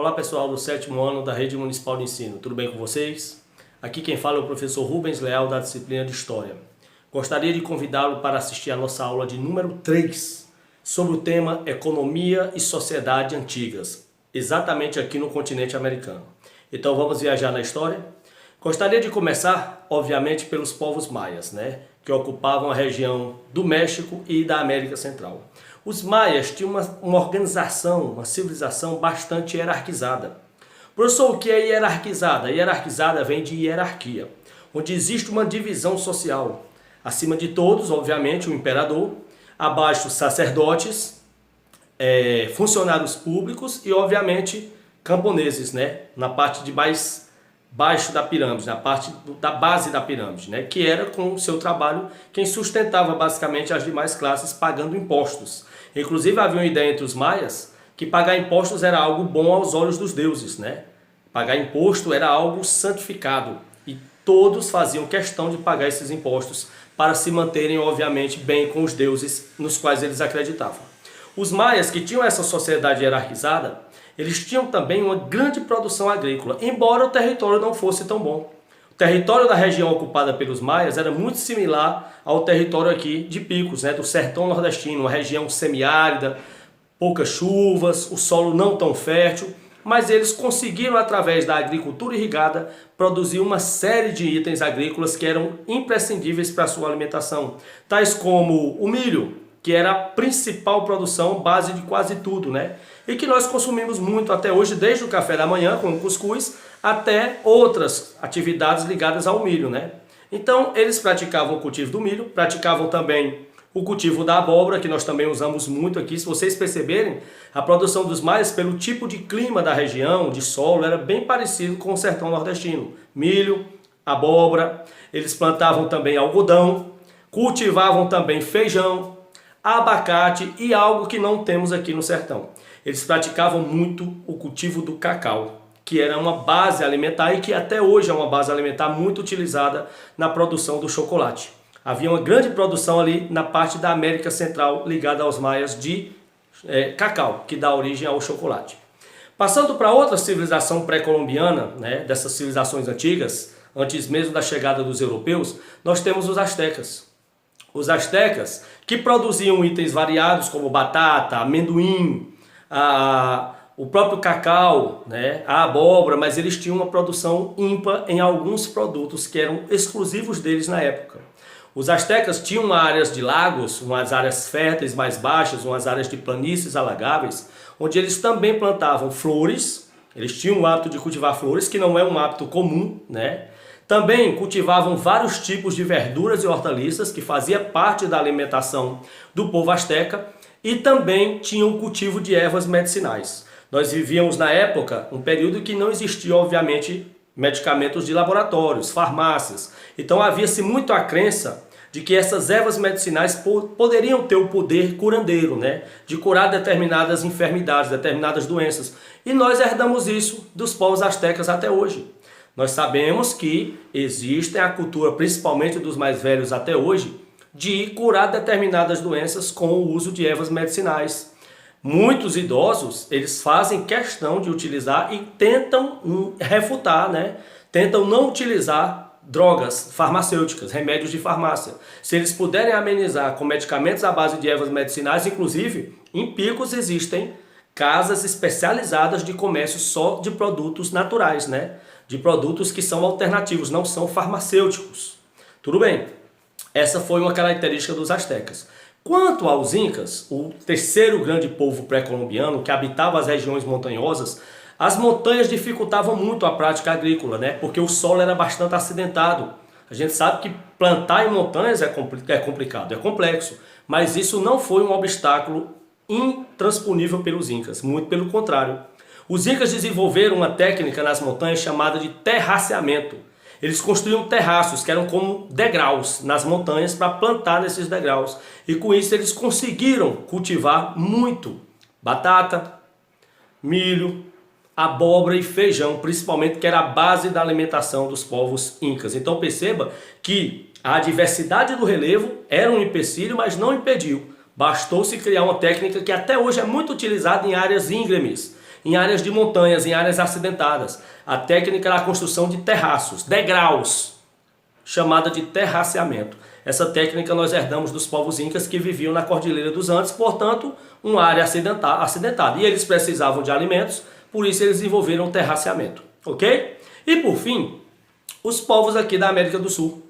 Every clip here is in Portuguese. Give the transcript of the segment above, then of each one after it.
Olá pessoal do 7º ano da Rede Municipal de Ensino, tudo bem com vocês? Aqui quem fala é o professor Rubens Leal da disciplina de História. Gostaria de convidá-lo para assistir a nossa aula de número 3 sobre o tema Economia e Sociedade Antigas, exatamente aqui no continente americano. Então vamos viajar na história? Gostaria de começar, obviamente, pelos povos maias, que ocupavam a região do México e da América Central. Os maias tinham uma organização, uma civilização bastante hierarquizada. Professor, o que é hierarquizada? Hierarquizada vem de hierarquia, onde existe uma divisão social. Acima de todos, obviamente, o imperador, abaixo sacerdotes, funcionários públicos e, obviamente, camponeses, na parte de mais baixo da pirâmide, na parte da base da pirâmide, que era com o seu trabalho quem sustentava basicamente as demais classes pagando impostos. Inclusive havia uma ideia entre os maias que pagar impostos era algo bom aos olhos dos deuses, Pagar imposto era algo santificado e todos faziam questão de pagar esses impostos para se manterem, obviamente, bem com os deuses nos quais eles acreditavam. Os maias, que tinham essa sociedade hierarquizada, eles tinham também uma grande produção agrícola, embora o território não fosse tão bom. O território da região ocupada pelos maias era muito similar ao território aqui de Picos, do sertão nordestino, uma região semiárida, poucas chuvas, o solo não tão fértil, mas eles conseguiram, através da agricultura irrigada, produzir uma série de itens agrícolas que eram imprescindíveis para a sua alimentação, tais como o milho, que era a principal produção, base de quase tudo, E que nós consumimos muito até hoje, desde o café da manhã, com o cuscuz, até outras atividades ligadas ao milho, Então, eles praticavam o cultivo do milho, praticavam também o cultivo da abóbora, que nós também usamos muito aqui. Se vocês perceberem, a produção dos maias, pelo tipo de clima da região, de solo, era bem parecido com o sertão nordestino. Milho, abóbora, eles plantavam também algodão, cultivavam também feijão, abacate e algo que não temos aqui no sertão. Eles praticavam muito o cultivo do cacau, que era uma base alimentar e que até hoje é uma base alimentar muito utilizada na produção do chocolate. Havia uma grande produção ali na parte da América Central ligada aos maias de cacau, que dá origem ao chocolate. Passando para outra civilização pré-colombiana, dessas civilizações antigas, antes mesmo da chegada dos europeus, nós temos os astecas. Os astecas que produziam itens variados como batata, amendoim, o próprio cacau, a abóbora, mas eles tinham uma produção ímpar em alguns produtos que eram exclusivos deles na época. Os astecas tinham áreas de lagos, umas áreas férteis mais baixas, umas áreas de planícies alagáveis, onde eles também plantavam flores. Eles tinham o hábito de cultivar flores, que não é um hábito comum, Também cultivavam vários tipos de verduras e hortaliças, que fazia parte da alimentação do povo asteca, e também tinham o cultivo de ervas medicinais. Nós vivíamos na época um período que não existia, obviamente, medicamentos de laboratórios, farmácias. Então havia-se muito a crença de que essas ervas medicinais poderiam ter o poder curandeiro, de curar determinadas enfermidades, determinadas doenças. E nós herdamos isso dos povos astecas até hoje. Nós sabemos que existe a cultura, principalmente dos mais velhos até hoje, de curar determinadas doenças com o uso de ervas medicinais. Muitos idosos, eles fazem questão de utilizar e tentam refutar, Tentam não utilizar drogas farmacêuticas, remédios de farmácia. Se eles puderem amenizar com medicamentos à base de ervas medicinais, inclusive, em Picos existem casas especializadas de comércio só de produtos naturais, De produtos que são alternativos, não são farmacêuticos. Tudo bem, essa foi uma característica dos astecas. Quanto aos incas, o terceiro grande povo pré-colombiano que habitava as regiões montanhosas, as montanhas dificultavam muito a prática agrícola, porque o solo era bastante acidentado. A gente sabe que plantar em montanhas é complicado, é complexo, mas isso não foi um obstáculo intransponível pelos incas, muito pelo contrário. Os incas desenvolveram uma técnica nas montanhas chamada de terraceamento. Eles construíam terraços que eram como degraus nas montanhas para plantar nesses degraus. E com isso eles conseguiram cultivar muito batata, milho, abóbora e feijão, principalmente, que era a base da alimentação dos povos incas. Então perceba que a diversidade do relevo era um empecilho, mas não impediu. Bastou-se criar uma técnica que até hoje é muito utilizada em áreas íngremes. em áreas de montanhas, em áreas acidentadas. A técnica era a construção de terraços, degraus, chamada de terraceamento. Essa técnica nós herdamos dos povos incas que viviam na Cordilheira dos Andes, portanto, uma área acidentada. E eles precisavam de alimentos, por isso eles desenvolveram o terraceamento, ok? E por fim, os povos aqui da América do Sul.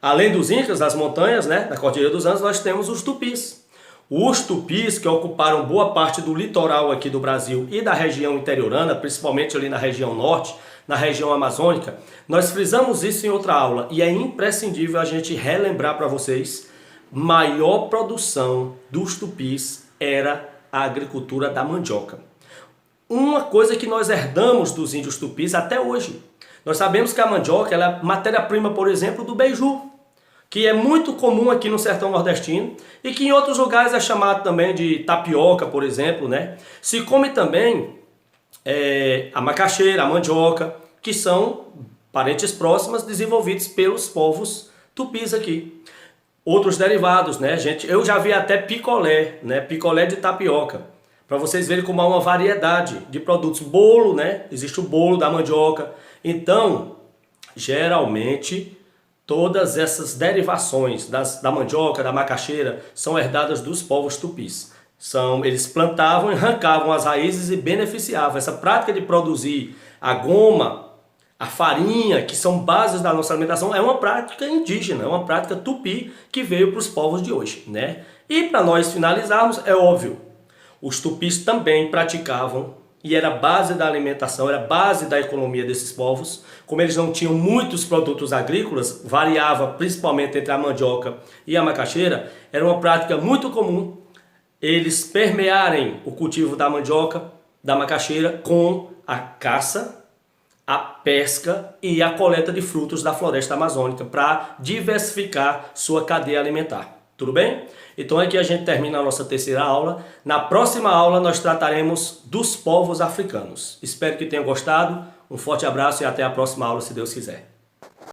Além dos incas, das montanhas, né, da Cordilheira dos Andes, nós temos os tupis. Os tupis, que ocuparam boa parte do litoral aqui do Brasil e da região interiorana, principalmente ali na região norte, na região amazônica, nós frisamos isso em outra aula e é imprescindível a gente relembrar para vocês, maior produção dos tupis era a agricultura da mandioca. Uma coisa que nós herdamos dos índios tupis até hoje. Nós sabemos que a mandioca ela é matéria-prima, por exemplo, do beiju, que é muito comum aqui no sertão nordestino e que em outros lugares é chamado também de tapioca, por exemplo, né? Se come também a macaxeira, a mandioca, que são parentes próximas desenvolvidos pelos povos tupis aqui. Outros derivados, né, gente? Eu já vi até picolé, né? Picolé de tapioca. Para vocês verem como há uma variedade de produtos. Bolo, né? Existe o bolo da mandioca. Então, geralmente, todas essas derivações da mandioca, da macaxeira, são herdadas dos povos tupis. Eles plantavam, arrancavam as raízes e beneficiavam. Essa prática de produzir a goma, a farinha, que são bases da nossa alimentação, é uma prática indígena, é uma prática tupi que veio para os povos de hoje, né? E para nós finalizarmos, é óbvio, os tupis também praticavam, e era base da alimentação, era base da economia desses povos. Como eles não tinham muitos produtos agrícolas, variava principalmente entre a mandioca e a macaxeira, era uma prática muito comum eles permearem o cultivo da mandioca, da macaxeira, com a caça, a pesca e a coleta de frutos da floresta amazônica para diversificar sua cadeia alimentar. Tudo bem? Então aqui a gente termina a nossa terceira aula. Na próxima aula nós trataremos dos povos africanos. Espero que tenham gostado. Um forte abraço e até a próxima aula, se Deus quiser.